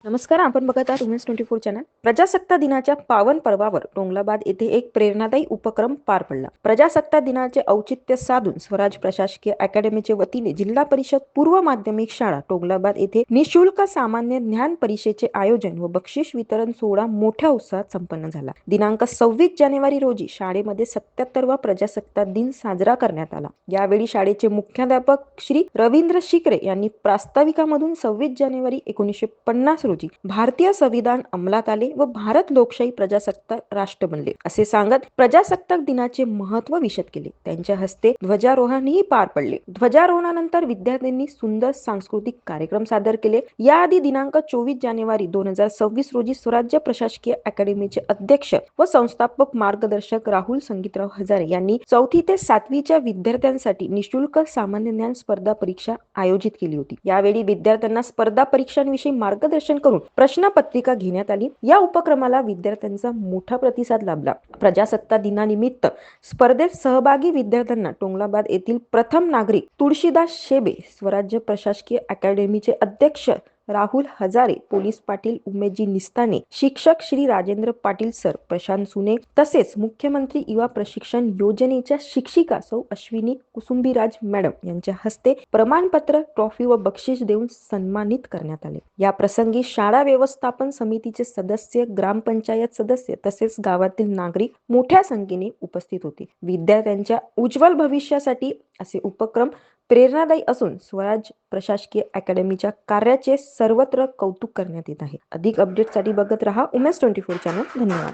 नमस्कार, आपण बघत आहात उमेश 24 चॅनल. प्रजासत्ताक दिनाच्या पावन पर्वावर टोंगलाबाद येथे एक प्रेरणादायी उपक्रम पार पडला. प्रजासत्ताक दिनाचे औचित्य साधून स्वराज प्रशासकीय अकॅडमीचे वतीने जिल्हा परिषद पूर्व माध्यमिक शाळा टोंगलाबाद येथे निशुल्क सामान्य ज्ञान परीक्षेचे आयोजन व बक्षीस वितरण सोहळा मोठ्या उत्साहात संपन्न झाला. दिनांक 26 जानेवारी रोजी शाळेमध्ये 77वा प्रजासत्ताक दिन साजरा करण्यात आला. यावेळी शाळेचे मुख्याध्यापक श्री रवींद्र शिकरे यांनी प्रास्ताविकामधून 26 जानेवारी 1950 रोजी भारतीय संविधान अंमलात आले व भारत लोकशाही प्रजासत्ताक राष्ट्र बनले असे सांगत प्रजासत्ताक दिनाचे महत्त्व विशद केले. त्यांच्या हस्ते ध्वजारोहणही पार पडले. ध्वजारोहणानंतर विद्यार्थ्यांनी सुंदर सांस्कृतिक कार्यक्रम सादर केले. याआधी दिनांक 24 जानेवारी 2026 रोजी स्वराज्य प्रशासकीय अकॅडमीचे अध्यक्ष व संस्थापक मार्गदर्शक राहुल संगीतराव हजारे यांनी 4थी ते 7वीच्या विद्यार्थ्यांसाठी निशुल्क सामान्य ज्ञान स्पर्धा परीक्षा आयोजित केली होती. यावेळी विद्यार्थ्यांना स्पर्धा परीक्षांविषयी मार्गदर्शन करून प्रश्नपत्रिका घेण्यात आली. या उपक्रमाला विद्यार्थ्यांचा मोठा प्रतिसाद लाभला. प्रजासत्ताक दिनानिमित्त स्पर्धेत सहभागी विद्यार्थ्यांना टोंगलाबाद येथील प्रथम नागरिक तुळशीदास शेबे, स्वराज्य प्रशासकीय अकॅडमीचे अध्यक्ष राहुल हजारे, पोलीस पाटील उमेशजी निस्ताने, शिक्षक श्री राजेंद्र पाटील सर, प्रशांत सुने तसेच मुख्यमंत्री युवा प्रशिक्षण योजनेच्या शिक्षिका सौ अश्विनी कुसुंबीराज मॅडम यांच्या हस्ते प्रमाणपत्र, ट्रॉफी व बक्षीस देऊन सन्मानित करण्यात आले. या प्रसंगी शाळा व्यवस्थापन समितीचे सदस्य, ग्रामपंचायत सदस्य तसेच गावातील नागरिक मोठ्या संख्येने उपस्थित होते. विद्यार्थ्यांच्या उज्ज्वल भविष्यासाठी असे उपक्रम प्रेरणादायी असून स्वराज प्रशासकीय अकॅडमीच्या कार्याचे सर्वत्र कौतुक करण्यात येत आहे. अधिक अपडेटसाठी बघत रहा उमेश 24 चॅनल. धन्यवाद.